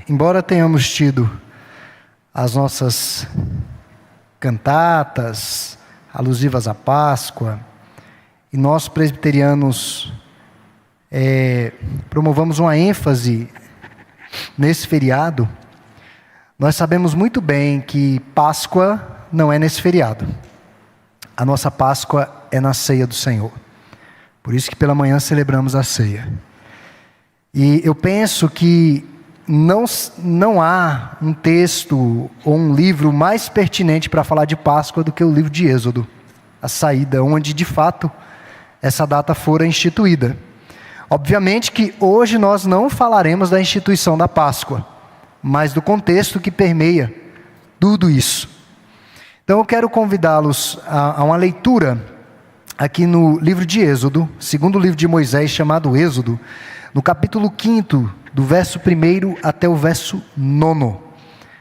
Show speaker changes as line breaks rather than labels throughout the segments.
embora tenhamos tido as nossas cantatas alusivas à Páscoa, e nós presbiterianos promovamos uma ênfase nesse feriado, nós sabemos muito bem que Páscoa não é nesse feriado. A nossa Páscoa é na ceia do Senhor. Por isso que pela manhã celebramos a ceia. E eu penso que não há um texto ou um livro mais pertinente para falar de Páscoa do que o livro de Êxodo, a saída, onde de fato essa data fora instituída. Obviamente que hoje nós não falaremos da instituição da Páscoa, mas do contexto que permeia tudo isso. Então eu quero convidá-los a uma leitura aqui no livro de Êxodo, segundo livro de Moisés, chamado Êxodo, no capítulo 5, do verso 1 até o verso 9.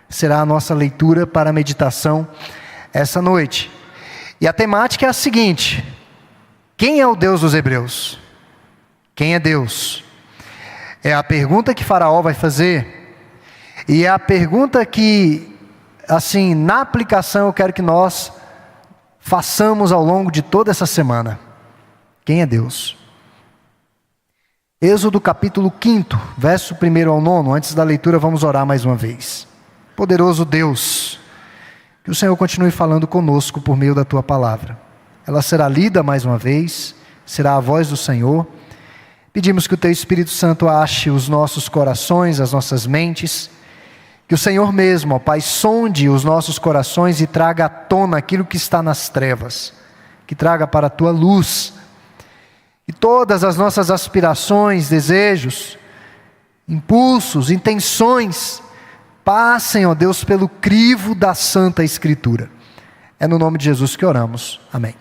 Será a nossa leitura para a meditação essa noite. E a temática é a seguinte: quem é o Deus dos Hebreus? Quem é Deus? É a pergunta que Faraó vai fazer, e é a pergunta que, assim, na aplicação eu quero que nós façamos ao longo de toda essa semana. Quem é Deus? Êxodo capítulo 5, verso 1 ao 9, antes da leitura vamos orar mais uma vez. Poderoso Deus, que o Senhor continue falando conosco por meio da Tua palavra. Ela será lida mais uma vez, será a voz do Senhor. Pedimos que o Teu Espírito Santo ache os nossos corações, as nossas mentes, que o Senhor mesmo, ó Pai, sonde os nossos corações e traga à tona aquilo que está nas trevas, que traga para a Tua luz, e todas as nossas aspirações, desejos, impulsos, intenções, passem, ó Deus, pelo crivo da Santa Escritura. É no nome de Jesus que oramos. Amém.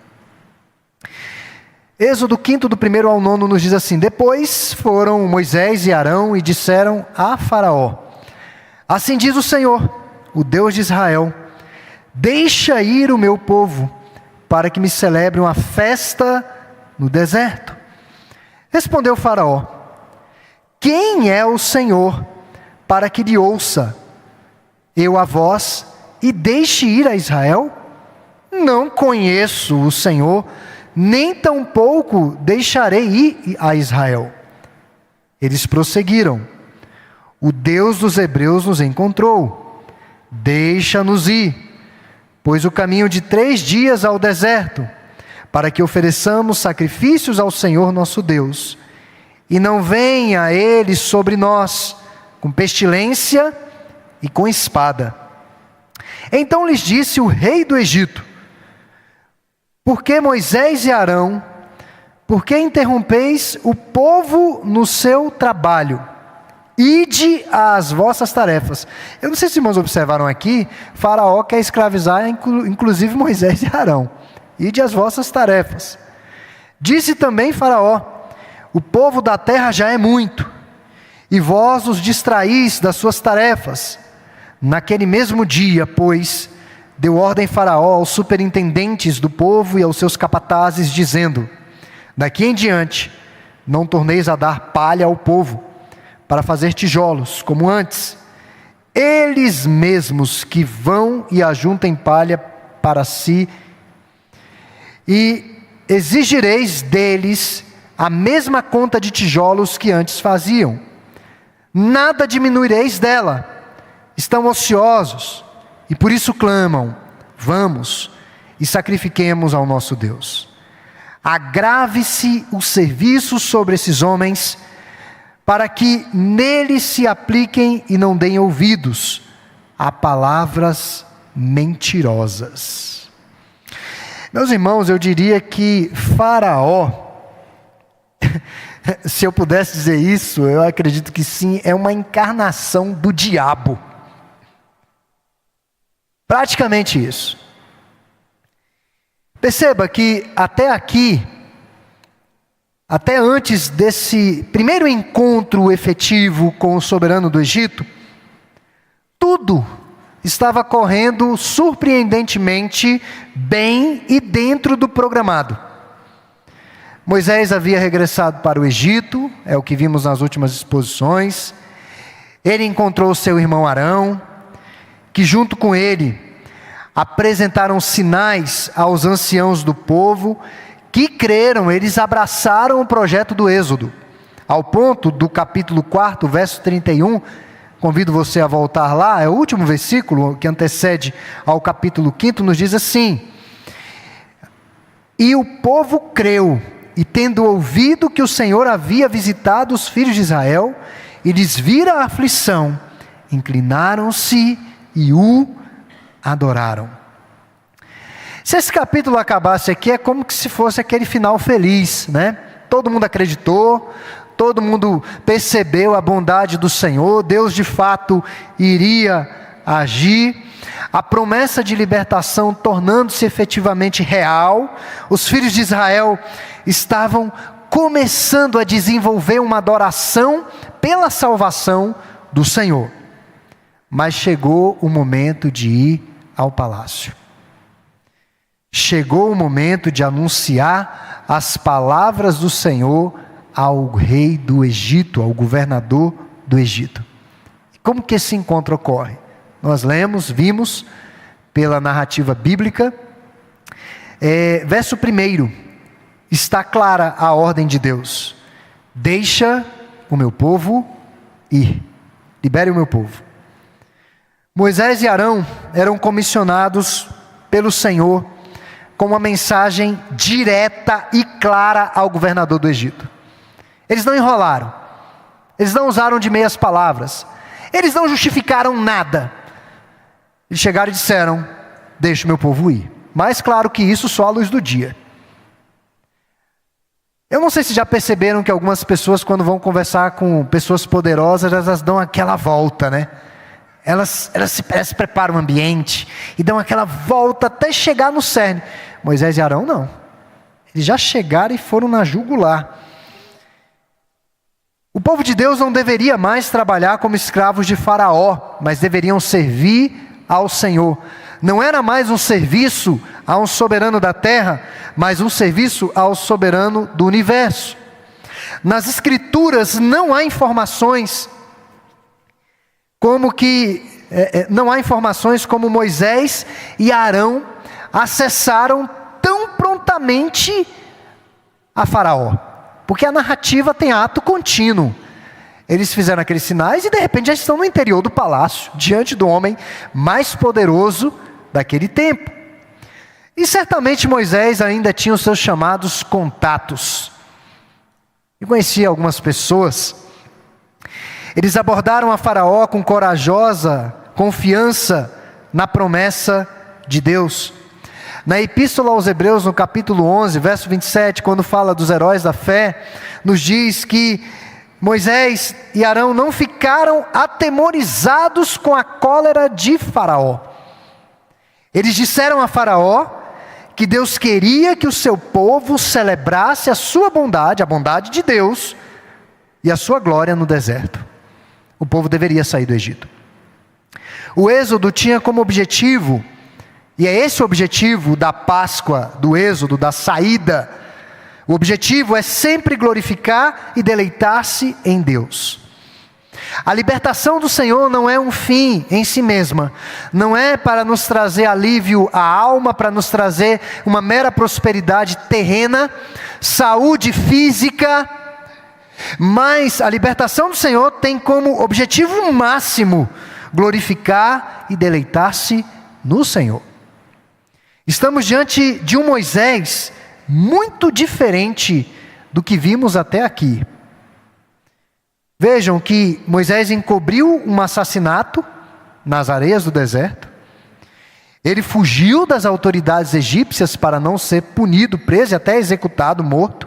Êxodo 5, do 1 ao 9, nos diz assim: Depois foram Moisés e Arão e disseram a Faraó: Assim diz o Senhor, o Deus de Israel: Deixa ir o meu povo, para que me celebre uma festa no deserto. Respondeu Faraó: Quem é o Senhor, para que lhe ouça eu a voz e deixe ir a Israel? Não conheço o Senhor, nem tampouco deixarei ir a Israel. Eles prosseguiram: O Deus dos Hebreus nos encontrou. Deixa-nos ir, pois o caminho de 3 dias ao deserto, para que ofereçamos sacrifícios ao Senhor nosso Deus, e não venha ele sobre nós com pestilência e com espada. Então lhes disse o rei do Egito: Por que Moisés e Arão, por que interrompeis o povo no seu trabalho? Ide às vossas tarefas. Eu não sei se os irmãos observaram aqui, Faraó quer escravizar inclusive Moisés e Arão. Ide às vossas tarefas. Disse também Faraó: O povo da terra já é muito, e vós os distraís das suas tarefas. Naquele mesmo dia, pois, deu ordem Faraó aos superintendentes do povo e aos seus capatazes, dizendo: Daqui em diante, não torneis a dar palha ao povo, para fazer tijolos, como antes. Eles mesmos que vão e ajuntem palha para si, e exigireis deles a mesma conta de tijolos que antes faziam. Nada diminuireis dela. Estão ociosos, e por isso clamam: Vamos e sacrifiquemos ao nosso Deus. Agrave-se o serviço sobre esses homens, para que neles se apliquem e não deem ouvidos a palavras mentirosas. Meus irmãos, eu diria que Faraó, se eu pudesse dizer isso, eu acredito que sim, é uma encarnação do diabo. Praticamente isso. Perceba que até aqui, até antes desse primeiro encontro efetivo com o soberano do Egito, tudo estava correndo surpreendentemente bem e dentro do programado. Moisés havia regressado para o Egito, é o que vimos nas últimas exposições. ele encontrou seu irmão Arão, que junto com ele apresentaram sinais aos anciãos do povo, que creram. Eles abraçaram o projeto do Êxodo, ao ponto do capítulo 4, verso 31, convido você a voltar lá, é o último versículo que antecede ao capítulo 5, nos diz assim: e o povo creu, e tendo ouvido que o Senhor havia visitado os filhos de Israel, e lhes vira a aflição, inclinaram-se e o adoraram. Se esse capítulo acabasse aqui, é como se fosse aquele final feliz, né? Todo mundo acreditou, todo mundo percebeu a bondade do Senhor, Deus de fato iria agir, a promessa de libertação tornando-se efetivamente real, os filhos de Israel estavam começando a desenvolver uma adoração pela salvação do Senhor. Mas chegou o momento de ir ao palácio. Chegou o momento de anunciar as palavras do Senhor ao rei do Egito, ao governador do Egito. Como que esse encontro ocorre? Nós vimos pela narrativa bíblica, verso 1, está clara a ordem de Deus: deixa o meu povo ir, libere o meu povo. Moisés e Arão eram comissionados pelo Senhor com uma mensagem direta e clara ao governador do Egito. Eles não enrolaram, eles não usaram de meias palavras, eles não justificaram nada. Eles chegaram e disseram: deixa o meu povo ir. Mais claro que isso, só a luz do dia. Eu não sei se já perceberam que algumas pessoas, quando vão conversar com pessoas poderosas, elas dão aquela volta, né? Elas se preparam o ambiente e dão aquela volta até chegar no cerne. Moisés e Arão não. Eles já chegaram e foram na jugular. O povo de Deus não deveria mais trabalhar como escravos de Faraó, mas deveriam servir ao Senhor. Não era mais um serviço a um soberano da terra, mas um serviço ao soberano do universo. Nas Escrituras não há informações como Moisés e Arão acessaram tão prontamente a Faraó, porque a narrativa tem ato contínuo. Eles fizeram aqueles sinais e de repente já estão no interior do palácio, diante do homem mais poderoso daquele tempo. E certamente Moisés ainda tinha os seus chamados contatos. Eu conhecia algumas pessoas. Eles abordaram a Faraó com corajosa confiança na promessa de Deus. Na Epístola aos Hebreus, no capítulo 11, verso 27, quando fala dos heróis da fé, nos diz que Moisés e Arão não ficaram atemorizados com a cólera de Faraó. Eles disseram a Faraó que Deus queria que o seu povo celebrasse a sua bondade, a bondade de Deus, e a sua glória no deserto. O povo deveria sair do Egito. O Êxodo tinha como objetivo, e é esse o objetivo da Páscoa, do Êxodo, da saída. O objetivo é sempre glorificar e deleitar-se em Deus. A libertação do Senhor não é um fim em si mesma, não é para nos trazer alívio à alma, para nos trazer uma mera prosperidade terrena, saúde física, mas a libertação do Senhor tem como objetivo máximo glorificar e deleitar-se no Senhor. Estamos diante de um Moisés muito diferente do que vimos até aqui. Vejam que Moisés encobriu um assassinato nas areias do deserto. Ele fugiu das autoridades egípcias para não ser punido, preso e até executado, morto.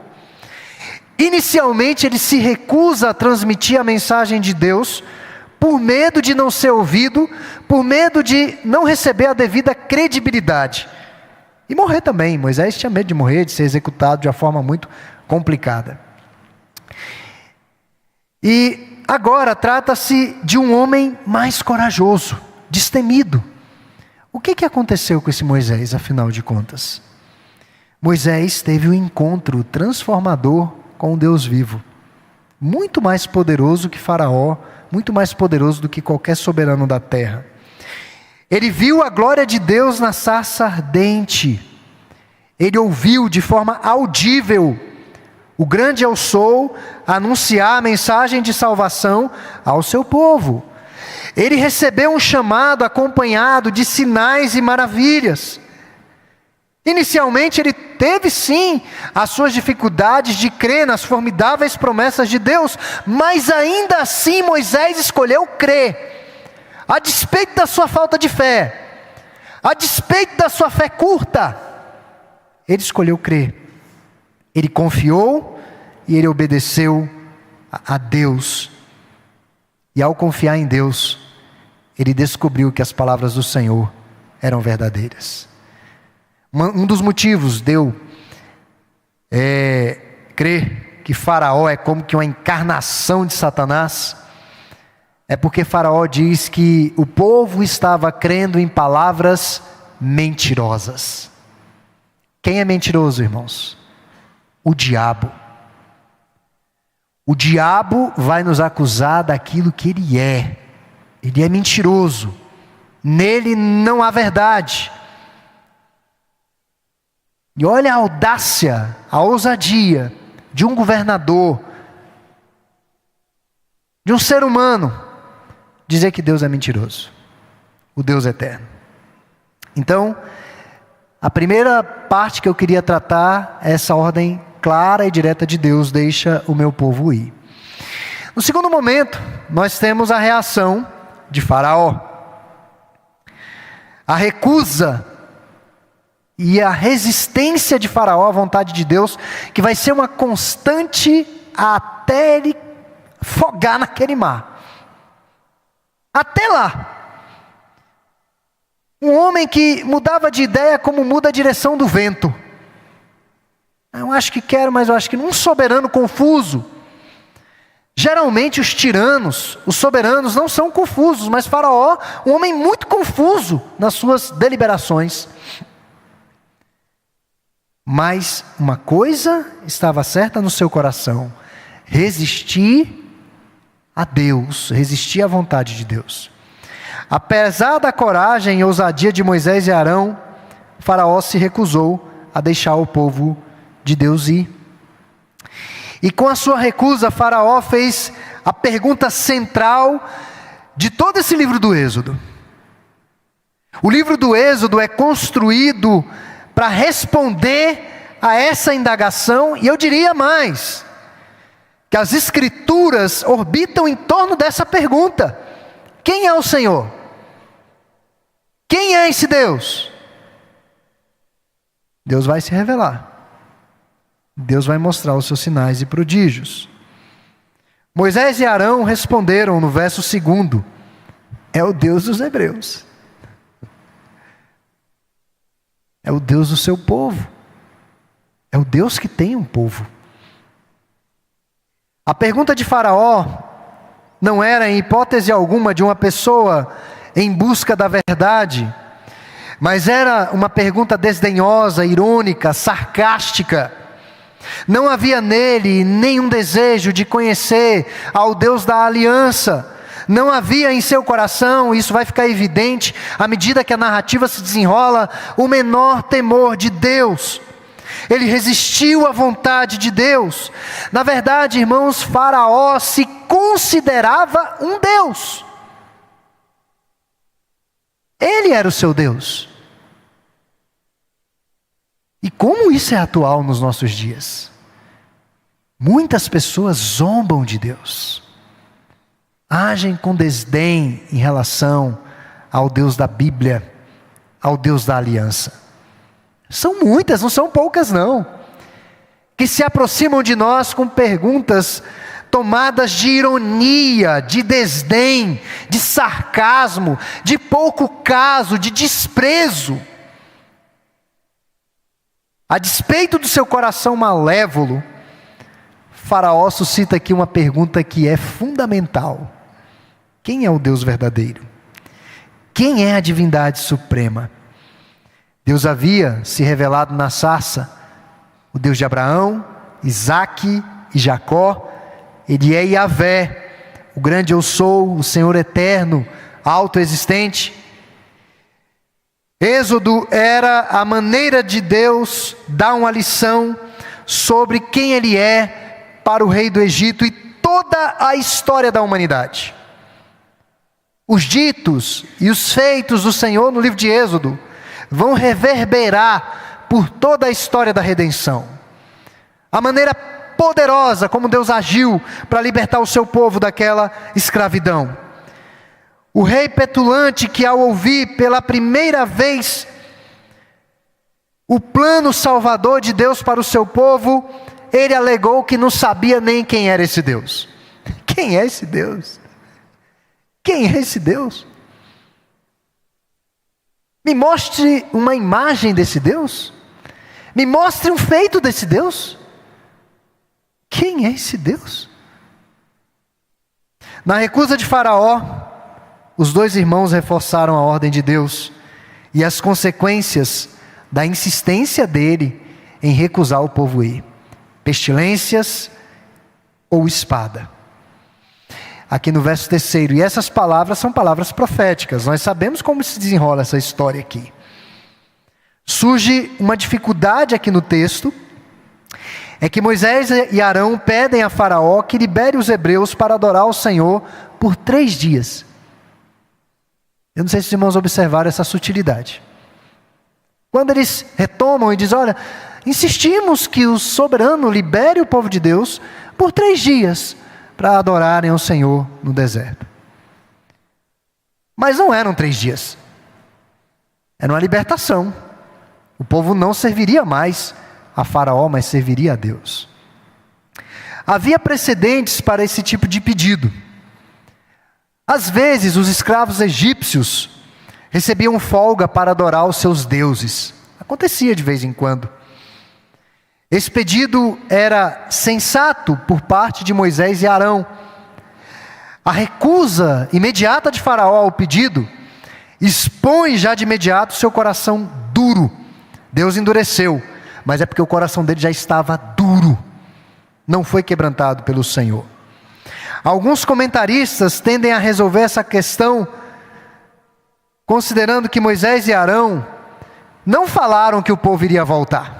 Inicialmente ele se recusa a transmitir a mensagem de Deus, por medo de não ser ouvido, por medo de não receber a devida credibilidade. E morrer também. Moisés tinha medo de morrer, de ser executado de uma forma muito complicada. E agora trata-se de um homem mais corajoso, destemido. O que aconteceu com esse Moisés, afinal de contas? Moisés teve um encontro transformador com o Deus vivo, muito mais poderoso que Faraó muito mais poderoso do que qualquer soberano da terra. Ele viu a glória de Deus na sarça ardente. Ele ouviu de forma audível o grande eu sou anunciar a mensagem de salvação ao seu povo. Ele recebeu um chamado acompanhado de sinais e maravilhas. Inicialmente ele teve sim as suas dificuldades de crer nas formidáveis promessas de Deus, mas ainda assim Moisés escolheu crer, a despeito da sua falta de fé, a despeito da sua fé curta. Ele escolheu crer, ele confiou e ele obedeceu a Deus. E ao confiar em Deus, ele descobriu que as palavras do Senhor eram verdadeiras. Um dos motivos de eu crer que Faraó é como que uma encarnação de Satanás, é porque Faraó diz que o povo estava crendo em palavras mentirosas. Quem é mentiroso, irmãos? O diabo. O diabo vai nos acusar daquilo que ele é. Ele é mentiroso. Nele não há verdade. E olha a audácia, a ousadia de um governador, de um ser humano, dizer que Deus é mentiroso, o Deus eterno. Então, a primeira parte que eu queria tratar é essa ordem clara e direta de Deus: deixa o meu povo ir. No segundo momento, nós temos a reação de Faraó. A recusa e a resistência de Faraó à vontade de Deus, que vai ser uma constante até ele afogar naquele mar. Até lá. Um homem que mudava de ideia como muda a direção do vento. Eu acho que quero, mas eu acho que não. Um soberano confuso. Geralmente os tiranos, os soberanos não são confusos, mas Faraó, um homem muito confuso nas suas deliberações. Mas uma coisa estava certa no seu coração: resistir a Deus, resistir à vontade de Deus. Apesar da coragem e ousadia de Moisés e Arão, Faraó se recusou a deixar o povo de Deus ir. E com a sua recusa, Faraó fez a pergunta central de todo esse livro do Êxodo. O livro do Êxodo é construído para responder a essa indagação, e eu diria mais, que as Escrituras orbitam em torno dessa pergunta: quem é o Senhor? Quem é esse Deus? Deus vai se revelar. Deus vai mostrar os seus sinais e prodígios. Moisés e Arão responderam no verso 2: é o Deus dos hebreus. É o Deus do seu povo. É o Deus que tem um povo. A pergunta de Faraó não era, em hipótese alguma, de uma pessoa em busca da verdade, mas era uma pergunta desdenhosa, irônica, sarcástica. Não havia nele nenhum desejo de conhecer ao Deus da aliança. Não havia em seu coração, e isso vai ficar evidente à medida que a narrativa se desenrola, o menor temor de Deus. Ele resistiu à vontade de Deus. Na verdade, irmãos, Faraó se considerava um Deus. Ele era o seu Deus. E como isso é atual nos nossos dias? Muitas pessoas zombam de Deus. Agem com desdém em relação ao Deus da Bíblia, ao Deus da aliança. São muitas, não são poucas não, que se aproximam de nós com perguntas tomadas de ironia, de desdém, de sarcasmo, de pouco caso, de desprezo. A despeito do seu coração malévolo, Faraó suscita aqui uma pergunta que é fundamental: quem é o Deus verdadeiro? Quem é a divindade suprema? Deus havia se revelado na sarça, o Deus de Abraão, Isaque e Jacó. Ele é Yahvé, o grande eu sou, o Senhor eterno, autoexistente. Êxodo era a maneira de Deus dar uma lição sobre quem Ele é para o rei do Egito e toda a história da humanidade. Os ditos e os feitos do Senhor no livro de Êxodo vão reverberar por toda a história da redenção. A maneira poderosa como Deus agiu para libertar o seu povo daquela escravidão. O rei petulante que, ao ouvir pela primeira vez o plano salvador de Deus para o seu povo, ele alegou que não sabia nem quem era esse Deus. Quem é esse Deus? Quem é esse Deus? Me mostre uma imagem desse Deus. Me mostre um feito desse Deus. Quem é esse Deus? Na recusa de Faraó, os dois irmãos reforçaram a ordem de Deus e as consequências da insistência dele em recusar o povo ir: pestilências ou espada. Aqui no verso 3, e essas palavras são palavras proféticas, nós sabemos como se desenrola essa história aqui. Surge uma dificuldade aqui no texto, é que Moisés e Arão pedem a Faraó que libere os hebreus para adorar o Senhor por 3 dias. Eu não sei se os irmãos observaram essa sutilidade. Quando eles retomam e dizem: olha, insistimos que o soberano libere o povo de Deus por 3 dias para adorarem ao Senhor no deserto. Mas não eram 3 dias. Era uma libertação. O povo não serviria mais a Faraó, mas serviria a Deus. Havia precedentes para esse tipo de pedido. Às vezes, os escravos egípcios recebiam folga para adorar os seus deuses. Acontecia de vez em quando. Esse pedido era sensato por parte de Moisés e Arão. A recusa imediata de Faraó ao pedido expõe já de imediato seu coração duro. Deus endureceu, mas é porque o coração dele já estava duro. Não foi quebrantado pelo Senhor. Alguns comentaristas tendem a resolver essa questão considerando que Moisés e Arão não falaram que o povo iria voltar.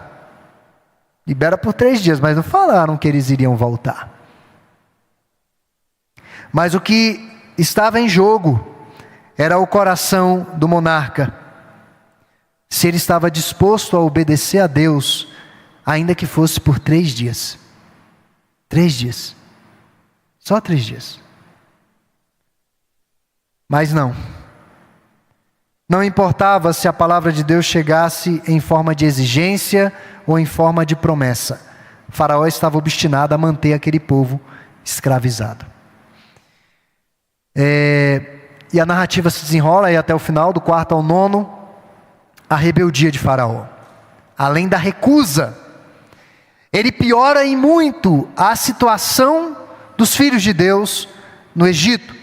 Libera por 3 dias, mas não falaram que eles iriam voltar. Mas o que estava em jogo era o coração do monarca. Se ele estava disposto a obedecer a Deus, ainda que fosse por 3 dias. 3 dias. Só 3 dias. Mas não. Não importava se a palavra de Deus chegasse em forma de exigência ou em forma de promessa. Faraó estava obstinado a manter aquele povo escravizado. E a narrativa se desenrola aí até o final, do 4º ao 9º, a rebeldia de Faraó. Além da recusa, ele piora em muito a situação dos filhos de Deus no Egito.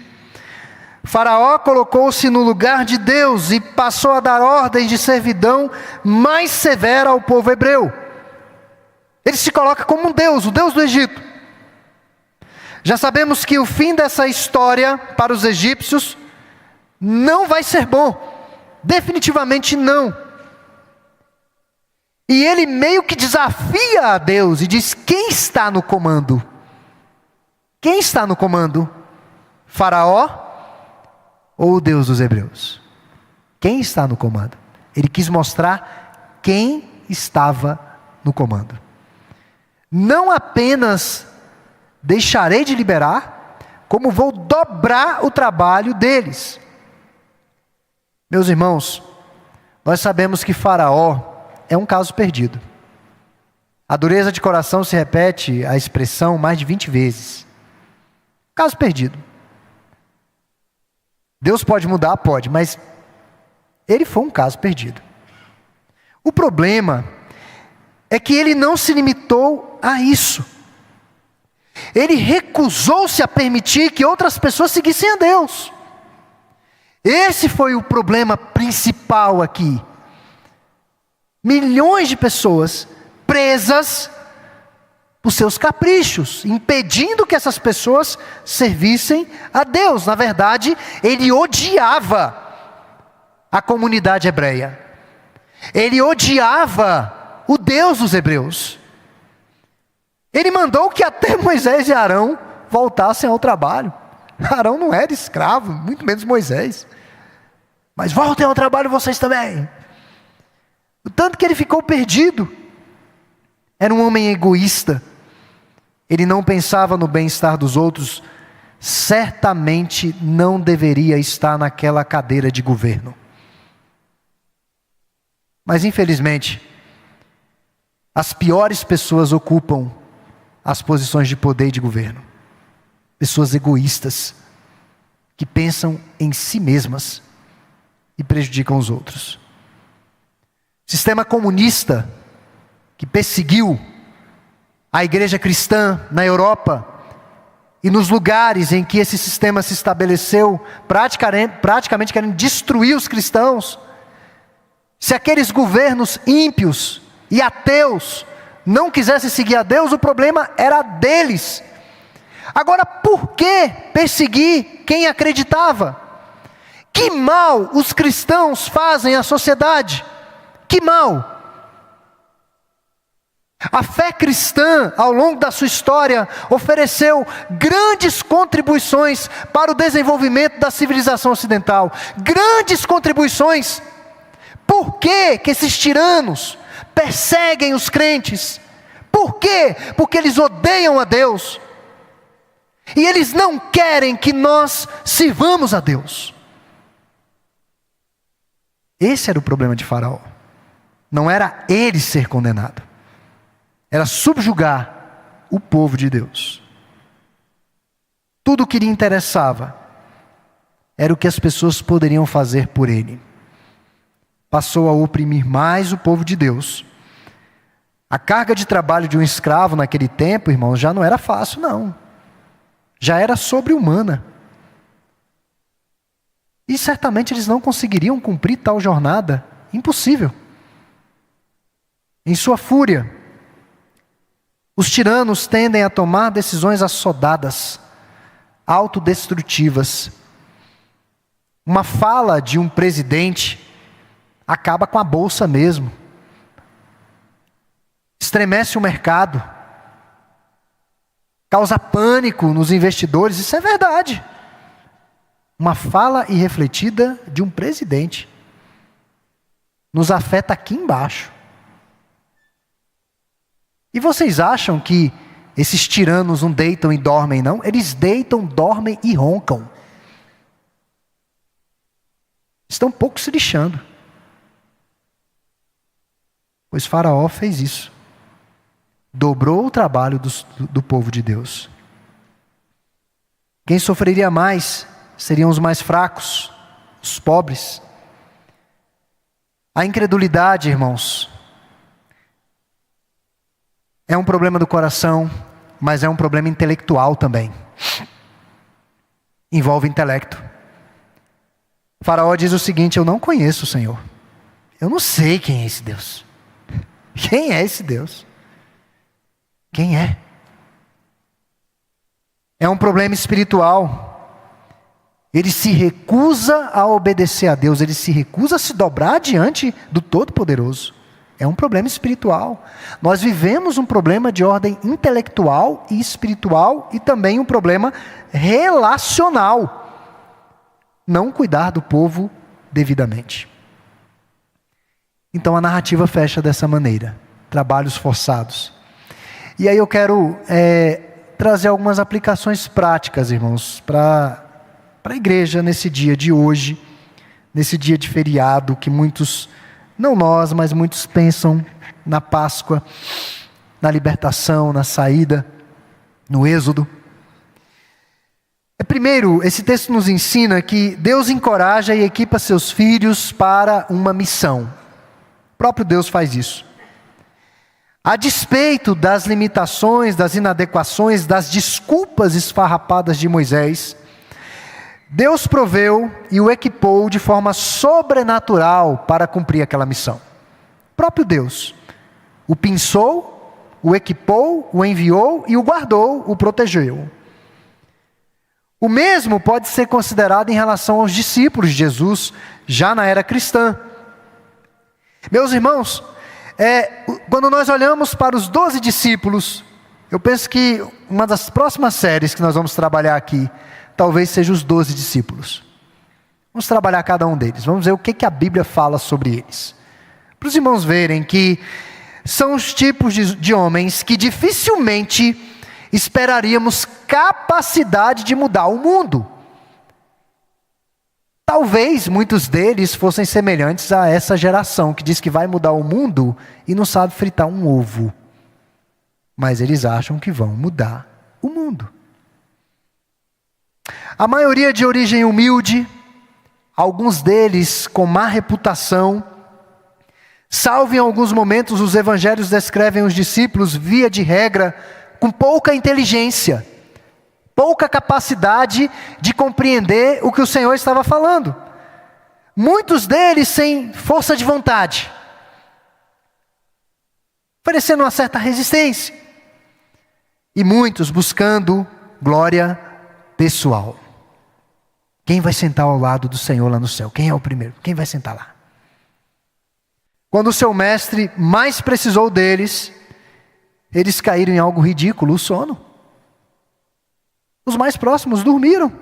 Faraó colocou-se no lugar de Deus e passou a dar ordens de servidão mais severa ao povo hebreu. Ele se coloca como um Deus, o Deus do Egito. Já sabemos que o fim dessa história para os egípcios não vai ser bom. Definitivamente não. E ele meio que desafia a Deus e diz: quem está no comando? Quem está no comando? Faraó ou o Deus dos hebreus? Quem está no comando? Ele quis mostrar quem estava no comando. Não apenas deixarei de liberar, como vou dobrar o trabalho deles. Meus irmãos, nós sabemos que Faraó é um caso perdido. A dureza de coração se repete a expressão mais de 20 vezes. Caso perdido. Deus pode mudar? Pode, mas ele foi um caso perdido. O problema é que ele não se limitou a isso. Ele recusou-se a permitir que outras pessoas seguissem a Deus. Esse foi o problema principal aqui. Milhões de pessoas presas os seus caprichos, impedindo que essas pessoas servissem a Deus. Na verdade, ele odiava a comunidade hebreia. Ele odiava o Deus dos hebreus. Ele mandou que até Moisés e Arão voltassem ao trabalho. Arão não era escravo, muito menos Moisés. Mas voltem ao trabalho vocês também. O tanto que ele ficou perdido. Era um homem egoísta. Ele não pensava no bem-estar dos outros. Certamente não deveria estar naquela cadeira de governo. Mas infelizmente, as piores pessoas ocupam as posições de poder e de governo. Pessoas egoístas, que pensam em si mesmas e prejudicam os outros. Sistema comunista, que perseguiu a igreja cristã na Europa e nos lugares em que esse sistema se estabeleceu, praticamente querendo destruir os cristãos. Se aqueles governos ímpios e ateus não quisessem seguir a Deus, o problema era deles. Agora, por que perseguir quem acreditava? Que mal os cristãos fazem à sociedade? Que mal! A fé cristã, ao longo da sua história, ofereceu grandes contribuições para o desenvolvimento da civilização ocidental. Grandes contribuições. Por que esses tiranos perseguem os crentes? Por quê? Porque eles odeiam a Deus. E eles não querem que nós sirvamos a Deus. Esse era o problema de Faraó. Não era ele ser condenado. Era subjugar o povo de Deus. Tudo o que lhe interessava era o que as pessoas poderiam fazer por ele. Passou a oprimir mais o povo de Deus. A carga de trabalho de um escravo naquele tempo, irmãos, já não era fácil, não. Já era sobre-humana. E certamente eles não conseguiriam cumprir tal jornada. Impossível. Em sua fúria, os tiranos tendem a tomar decisões assodadas, autodestrutivas. Uma fala de um presidente acaba com a bolsa mesmo. Estremece o mercado. Causa pânico nos investidores. Isso é verdade. Uma fala irrefletida de um presidente nos afeta aqui embaixo. E vocês acham que esses tiranos não deitam e dormem, não? Eles deitam, dormem e roncam. Estão pouco se lixando. Pois Faraó fez isso. Dobrou o trabalho do povo de Deus. Quem sofreria mais seriam os mais fracos, os pobres. A incredulidade, irmãos, é um problema do coração, mas é um problema intelectual também. Envolve intelecto. Faraó diz o seguinte: eu não conheço o Senhor. Eu não sei quem é esse Deus. Quem é esse Deus? Quem é? É um problema espiritual. Ele se recusa a obedecer a Deus. Ele se recusa a se dobrar diante do Todo-Poderoso. É um problema espiritual. Nós vivemos um problema de ordem intelectual e espiritual e também um problema relacional. Não cuidar do povo devidamente. Então a narrativa fecha dessa maneira. Trabalhos forçados. E aí eu quero trazer algumas aplicações práticas, irmãos, para a igreja nesse dia de hoje, nesse dia de feriado que muitos... Não nós, mas muitos pensam na Páscoa, na libertação, na saída, no Êxodo. Primeiro, esse texto nos ensina que Deus encoraja e equipa seus filhos para uma missão. O próprio Deus faz isso. A despeito das limitações, das inadequações, das desculpas esfarrapadas de Moisés, Deus proveu e o equipou de forma sobrenatural para cumprir aquela missão. O próprio Deus o pinçou, o equipou, o enviou e o guardou, o protegeu. O mesmo pode ser considerado em relação aos discípulos de Jesus, já na era cristã. Meus irmãos, quando nós olhamos para os 12 discípulos, eu penso que uma das próximas séries que nós vamos trabalhar aqui, talvez seja os 12 discípulos. Vamos trabalhar cada um deles, vamos ver o que a Bíblia fala sobre eles. Para os irmãos verem que são os tipos de homens que dificilmente esperaríamos capacidade de mudar o mundo. Talvez muitos deles fossem semelhantes a essa geração que diz que vai mudar o mundo e não sabe fritar um ovo. Mas eles acham que vão mudar o mundo. A maioria de origem humilde, alguns deles com má reputação. Salvo em alguns momentos, os evangelhos descrevem os discípulos, via de regra, com pouca inteligência, pouca capacidade de compreender o que o Senhor estava falando. Muitos deles sem força de vontade, oferecendo uma certa resistência. E muitos buscando glória pessoal. Quem vai sentar ao lado do Senhor lá no céu? Quem é o primeiro? Quem vai sentar lá? Quando o seu mestre mais precisou deles, eles caíram em algo ridículo, o sono. Os mais próximos dormiram.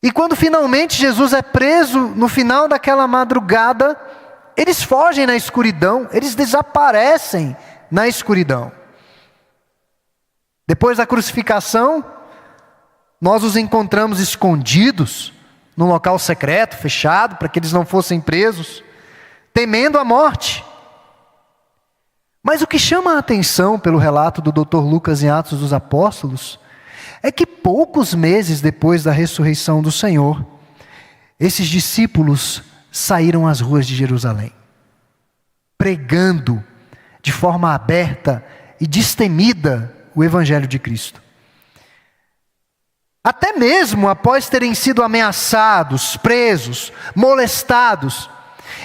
E quando finalmente Jesus é preso, no final daquela madrugada, eles fogem na escuridão, eles desaparecem na escuridão. Depois da crucificação, nós os encontramos escondidos, num local secreto, fechado, para que eles não fossem presos, temendo a morte. Mas o que chama a atenção pelo relato do Dr. Lucas em Atos dos Apóstolos é que poucos meses depois da ressurreição do Senhor, esses discípulos saíram às ruas de Jerusalém, pregando de forma aberta e destemida o Evangelho de Cristo. Até mesmo após terem sido ameaçados, presos, molestados,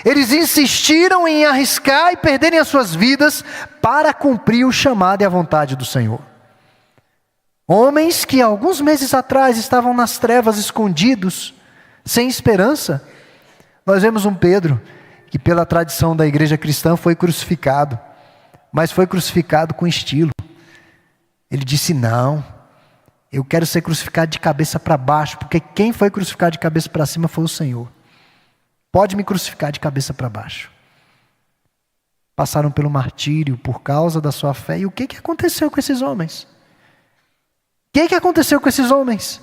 eles insistiram em arriscar e perderem as suas vidas para cumprir o chamado e a vontade do Senhor. Homens que alguns meses atrás estavam nas trevas escondidos, sem esperança. Nós vemos um Pedro que pela tradição da igreja cristã foi crucificado, mas foi crucificado com estilo. Ele disse: não, eu quero ser crucificado de cabeça para baixo, porque quem foi crucificado de cabeça para cima foi o Senhor. Pode me crucificar de cabeça para baixo. Passaram pelo martírio por causa da sua fé. E o que aconteceu com esses homens? O que aconteceu com esses homens?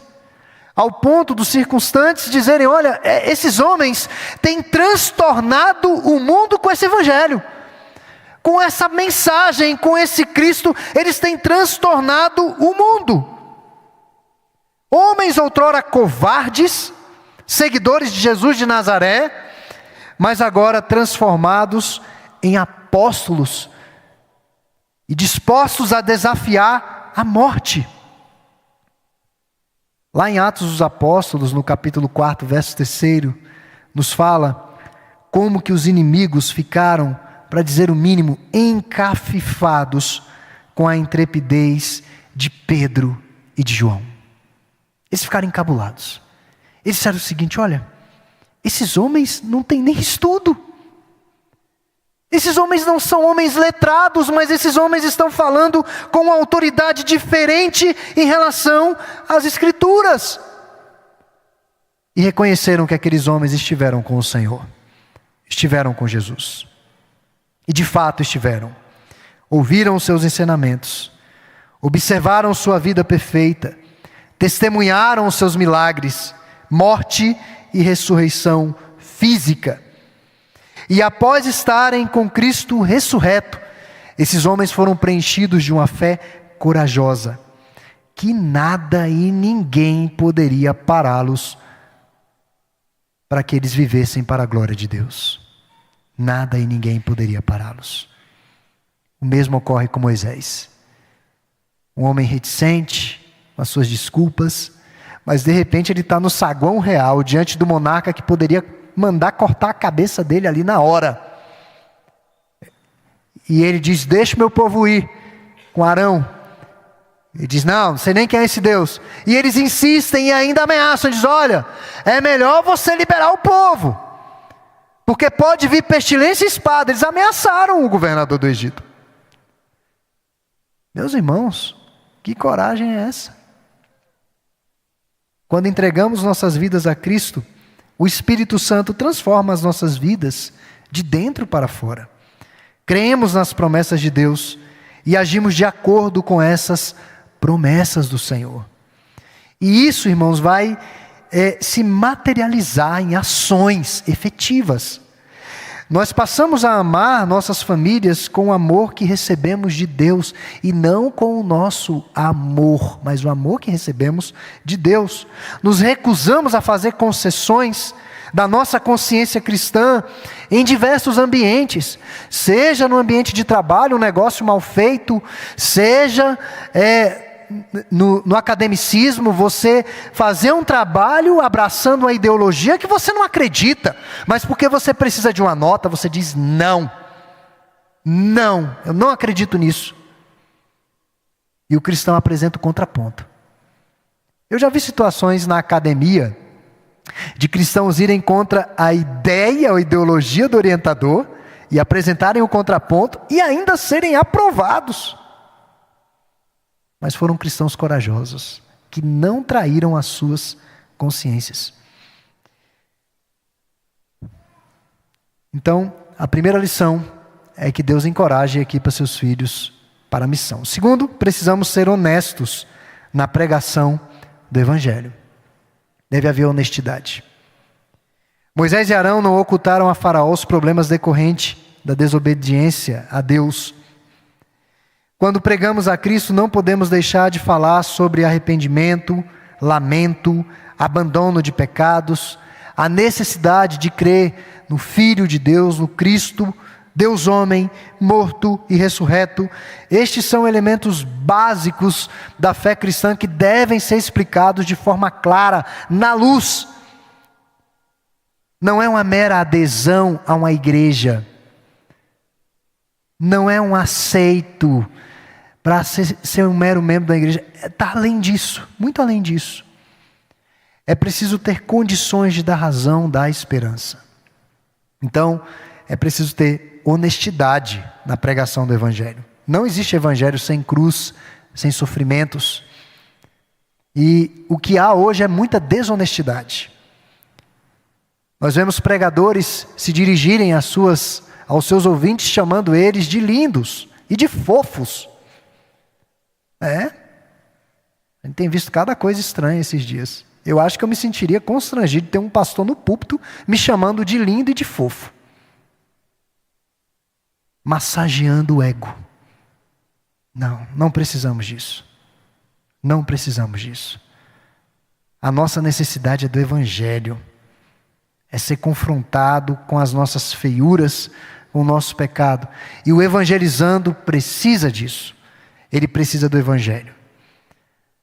Ao ponto dos circunstantes dizerem: olha, esses homens têm transtornado o mundo com esse evangelho. Com essa mensagem, com esse Cristo, eles têm transtornado o mundo. Homens outrora covardes, seguidores de Jesus de Nazaré, mas agora transformados em apóstolos e dispostos a desafiar a morte. Lá em Atos dos Apóstolos, no capítulo 4, verso 3, nos fala como que os inimigos ficaram, para dizer o mínimo, encafifados com a intrepidez de Pedro e de João. Eles ficaram encabulados. Eles disseram o seguinte: olha, esses homens não têm nem estudo. Esses homens não são homens letrados, mas esses homens estão falando com uma autoridade diferente em relação às Escrituras. E reconheceram que aqueles homens estiveram com o Senhor, estiveram com Jesus. E de fato estiveram. Ouviram os seus ensinamentos, observaram sua vida perfeita, testemunharam os seus milagres, morte e ressurreição física. E após estarem com Cristo ressurreto, esses homens foram preenchidos de uma fé corajosa, que nada e ninguém poderia pará-los para que eles vivessem para a glória de Deus. Nada e ninguém poderia pará-los. O mesmo ocorre com Moisés. Um homem reticente, com as suas desculpas, mas de repente ele está no saguão real, diante do monarca que poderia mandar cortar a cabeça dele ali na hora. E ele diz: deixa o meu povo ir, com Arão. Ele diz: não sei nem quem é esse Deus. E eles insistem e ainda ameaçam, diz: olha, é melhor você liberar o povo, porque pode vir pestilência e espada. Eles ameaçaram o governador do Egito. Meus irmãos, que coragem é essa? Quando entregamos nossas vidas a Cristo, o Espírito Santo transforma as nossas vidas de dentro para fora. Cremos nas promessas de Deus e agimos de acordo com essas promessas do Senhor. E isso, irmãos, vai se materializar em ações efetivas. Nós passamos a amar nossas famílias com o amor que recebemos de Deus, e não com o nosso amor, mas o amor que recebemos de Deus. Nos recusamos a fazer concessões da nossa consciência cristã em diversos ambientes, seja no ambiente de trabalho, um negócio mal feito, seja no academicismo, você fazer um trabalho abraçando uma ideologia que você não acredita, mas porque você precisa de uma nota, você diz: não, eu não acredito nisso. E o cristão apresenta o contraponto. Eu já vi situações na academia de cristãos irem contra a ideia ou ideologia do orientador e apresentarem o contraponto e ainda serem aprovados. Mas foram cristãos corajosos, que não traíram as suas consciências. Então, a primeira lição é que Deus encoraje e equipa seus filhos para a missão. Segundo, precisamos ser honestos na pregação do Evangelho. Deve haver honestidade. Moisés e Arão não ocultaram a Faraó os problemas decorrentes da desobediência a Deus. Quando pregamos a Cristo, não podemos deixar de falar sobre arrependimento, lamento, abandono de pecados, a necessidade de crer no Filho de Deus, no Cristo, Deus homem, morto e ressurreto. Estes são elementos básicos da fé cristã que devem ser explicados de forma clara, na luz. Não é uma mera adesão a uma igreja. Não é um aceito para ser um mero membro da igreja. Está além disso, muito além disso. É preciso ter condições de dar razão, dar esperança. Então, é preciso ter honestidade na pregação do Evangelho. Não existe Evangelho sem cruz, sem sofrimentos. E o que há hoje é muita desonestidade. Nós vemos pregadores se dirigirem aos seus ouvintes, chamando eles de lindos e de fofos. A gente tem visto cada coisa estranha esses dias. Eu acho que eu me sentiria constrangido de ter um pastor no púlpito me chamando de lindo e de fofo. Massageando o ego. Não precisamos disso. Não precisamos disso. A nossa necessidade é do Evangelho. É ser confrontado com as nossas feiuras, com o nosso pecado. E o evangelizando precisa disso. Ele precisa do Evangelho.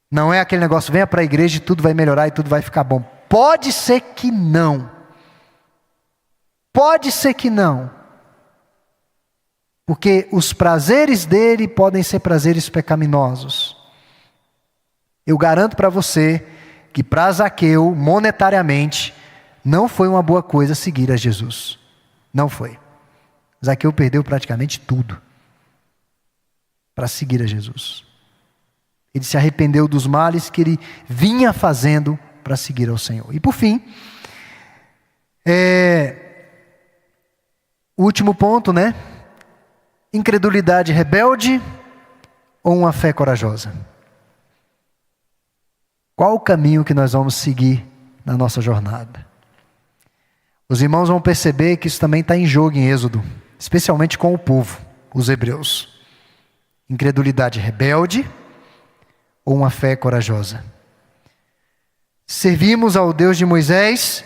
Não é aquele negócio: venha para a igreja e tudo vai melhorar e tudo vai ficar bom. Pode ser que não. Pode ser que não. Porque os prazeres dele podem ser prazeres pecaminosos. Eu garanto para você que para Zaqueu, monetariamente, não foi uma boa coisa seguir a Jesus. Não foi. Zaqueu perdeu praticamente tudo para seguir a Jesus. Ele se arrependeu dos males que ele vinha fazendo para seguir ao Senhor. E por fim, o último ponto, incredulidade rebelde ou uma fé corajosa? Qual o caminho que nós vamos seguir na nossa jornada? Os irmãos vão perceber que isso também está em jogo em Êxodo, especialmente com o povo, os hebreus. Incredulidade rebelde ou uma fé corajosa? Servimos ao Deus de Moisés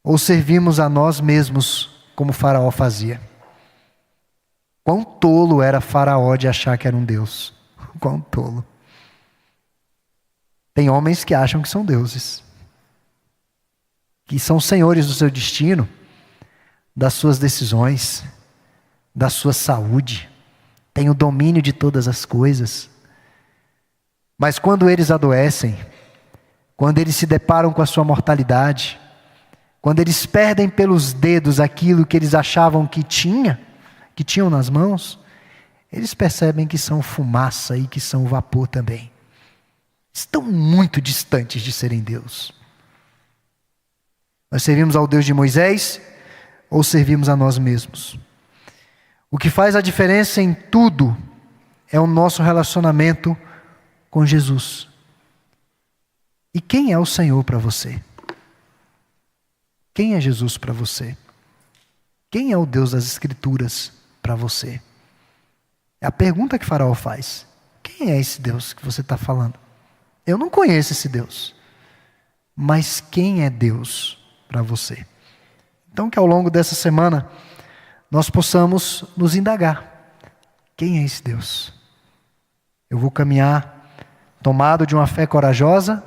ou servimos a nós mesmos, como Faraó fazia? Quão tolo era Faraó de achar que era um Deus. Quão tolo. Tem homens que acham que são deuses, que são senhores do seu destino, das suas decisões, da sua saúde, tem o domínio de todas as coisas. Mas quando eles adoecem, quando eles se deparam com a sua mortalidade, quando eles perdem pelos dedos aquilo que eles achavam que tinham nas mãos, eles percebem que são fumaça e que são vapor também. Estão muito distantes de serem Deus. Nós servimos ao Deus de Moisés ou servimos a nós mesmos? O que faz a diferença em tudo é o nosso relacionamento com Jesus. E quem é o Senhor para você? Quem é Jesus para você? Quem é o Deus das Escrituras para você? É a pergunta que Faraó faz. Quem é esse Deus que você está falando? Eu não conheço esse Deus. Mas quem é Deus para você? Então que ao longo dessa semana nós possamos nos indagar. Quem é esse Deus? Eu vou caminhar tomado de uma fé corajosa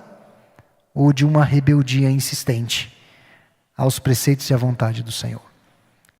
ou de uma rebeldia insistente aos preceitos e à vontade do Senhor?